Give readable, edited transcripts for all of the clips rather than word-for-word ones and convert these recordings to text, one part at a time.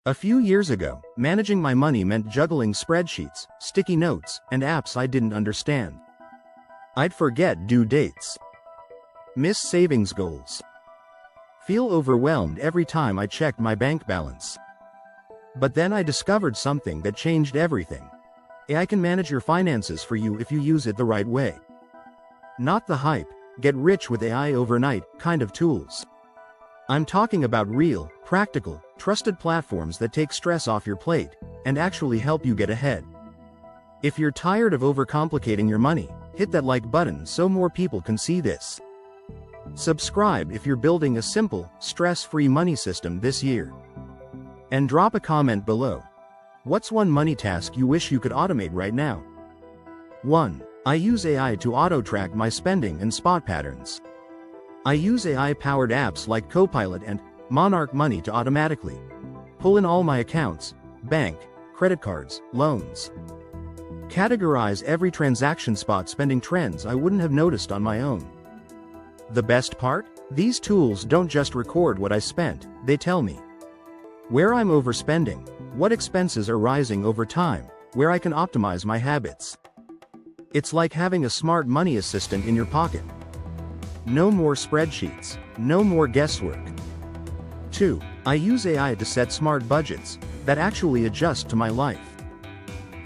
A few years ago, managing my money meant juggling spreadsheets, sticky notes, and apps I didn't understand. I'd forget due dates, miss savings goals, feel overwhelmed every time I checked my bank balance. But then I discovered something that changed everything. AI can manage your finances for you if you use it the right way. Not the hype, get rich with AI overnight kind of tools. I'm talking about real, practical, trusted platforms that take stress off your plate and actually help you get ahead. If you're tired of overcomplicating your money, hit that like button so more people can see this. Subscribe if you're building a simple, stress-free money system this year. And drop a comment below. What's one money task you wish you could automate right now? 1. I use AI to auto-track my spending and spot patterns. I use AI-powered apps like Copilot and Monarch Money to automatically pull in all my accounts, bank, credit cards, loans. Categorize every transaction, spot spending trends I wouldn't have noticed on my own. The best part? These tools don't just record what I spent, they tell me where I'm overspending, what expenses are rising over time, where I can optimize my habits. It's like having a smart money assistant in your pocket. No more spreadsheets, no more guesswork. 2. I use AI to set smart budgets that actually adjust to my life.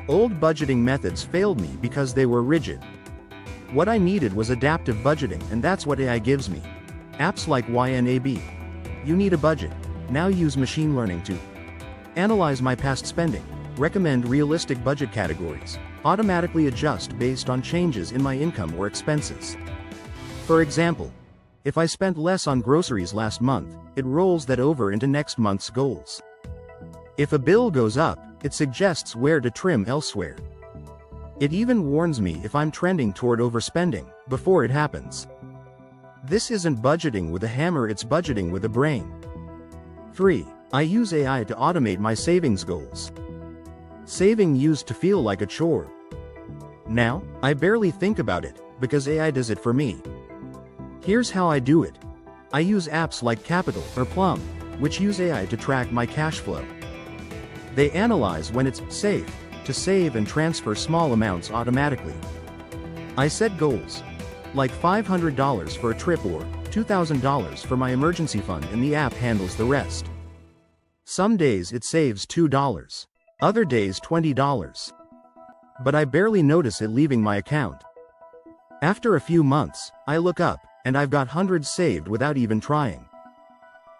Old budgeting methods failed me because they were rigid. What I needed was adaptive budgeting, and that's what AI gives me. Apps like YNAB. You need a budget. Now use machine learning to analyze my past spending, recommend realistic budget categories, automatically adjust based on changes in my income or expenses. For example, if I spent less on groceries last month, it rolls that over into next month's goals. If a bill goes up, it suggests where to trim elsewhere. It even warns me if I'm trending toward overspending before it happens. This isn't budgeting with a hammer, it's budgeting with a brain. 3. I use AI to automate my savings goals. Saving used to feel like a chore. Now, I barely think about it, because AI does it for me. Here's how I do it. I use apps like Capital or Plum, which use AI to track my cash flow. They analyze when it's safe to save and transfer small amounts automatically. I set goals, like $500 for a trip or $2,000 for my emergency fund, and the app handles the rest. Some days it saves $2, other days $20. But I barely notice it leaving my account. After a few months, I look up, and I've got hundreds saved without even trying.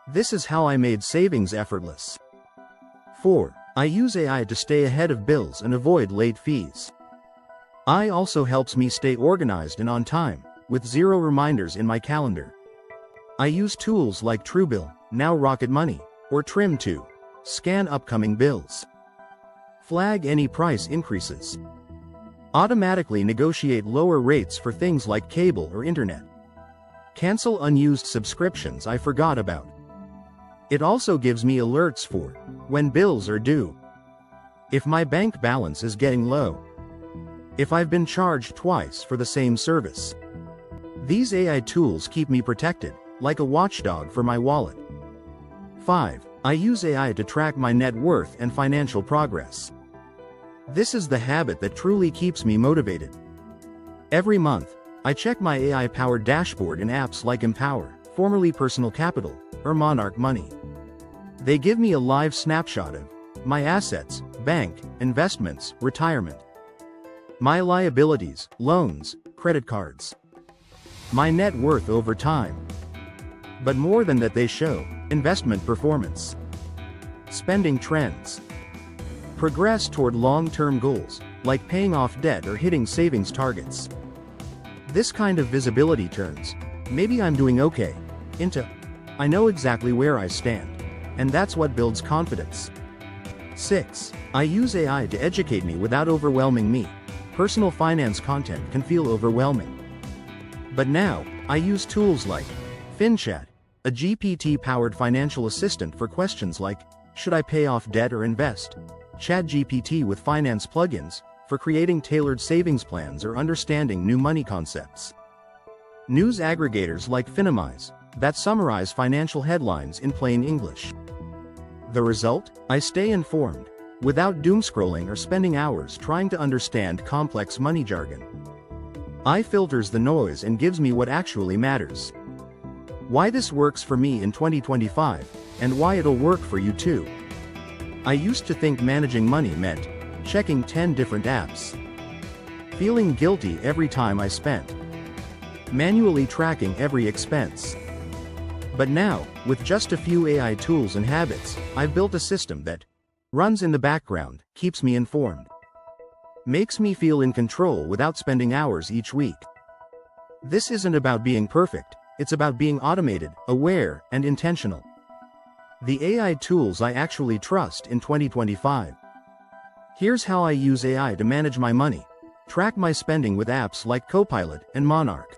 This is how I made savings effortless. 4. I use AI to stay ahead of bills and avoid late fees. AI also helps me stay organized and on time, with 0 reminders in my calendar. I use tools like Truebill, now Rocket Money, or Trim to scan upcoming bills, flag any price increases, automatically negotiate lower rates for things like cable or internet, cancel unused subscriptions I forgot about. It also gives me alerts for when bills are due, if my bank balance is getting low, if I've been charged twice for the same service. These AI tools keep me protected, like a watchdog for my wallet. 5. I use AI to track my net worth and financial progress. This is the habit that truly keeps me motivated. Every month, I check my AI-powered dashboard in apps like Empower, formerly Personal Capital, or Monarch Money. They give me a live snapshot of my assets, bank, investments, retirement, my liabilities, loans, credit cards, my net worth over time. But more than that, they show investment performance, spending trends, progress toward long-term goals, like paying off debt or hitting savings targets. This kind of visibility turns maybe I'm doing okay into I know exactly where I stand, and that's what builds confidence. 6. I use AI to educate me without overwhelming me. Personal finance content can feel overwhelming. But now, I use tools like FinChat, a GPT-powered financial assistant for questions like, should I pay off debt or invest? ChatGPT with finance plugins, for creating tailored savings plans or understanding new money concepts. News aggregators like Finimize, that summarize financial headlines in plain English. The result? I stay informed, without doomscrolling or spending hours trying to understand complex money jargon. AI filters the noise and gives me what actually matters. Why this works for me in 2025, and why it'll work for you too. I used to think managing money meant checking 10 different apps, feeling guilty every time I spent, manually tracking every expense. But now, with just a few AI tools and habits, I've built a system that runs in the background, keeps me informed, makes me feel in control without spending hours each week. This isn't about being perfect, it's about being automated, aware, and intentional. The AI tools I actually trust in 2025. Here's how I use AI to manage my money. Track my spending with apps like Copilot and Monarch.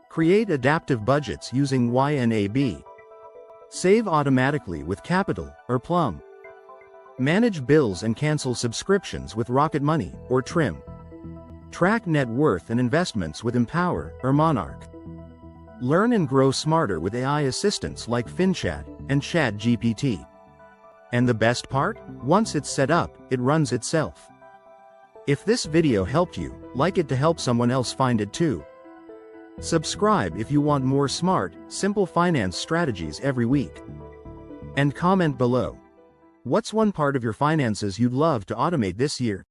Create adaptive budgets using YNAB. Save automatically with Capital or Plum. Manage bills and cancel subscriptions with Rocket Money or Trim. Track net worth and investments with Empower or Monarch. Learn and grow smarter with AI assistants like FinChat and ChatGPT. And the best part? Once it's set up, it runs itself. If this video helped you, like it to help someone else find it too. Subscribe if you want more smart, simple finance strategies every week. And comment below. What's one part of your finances you'd love to automate this year?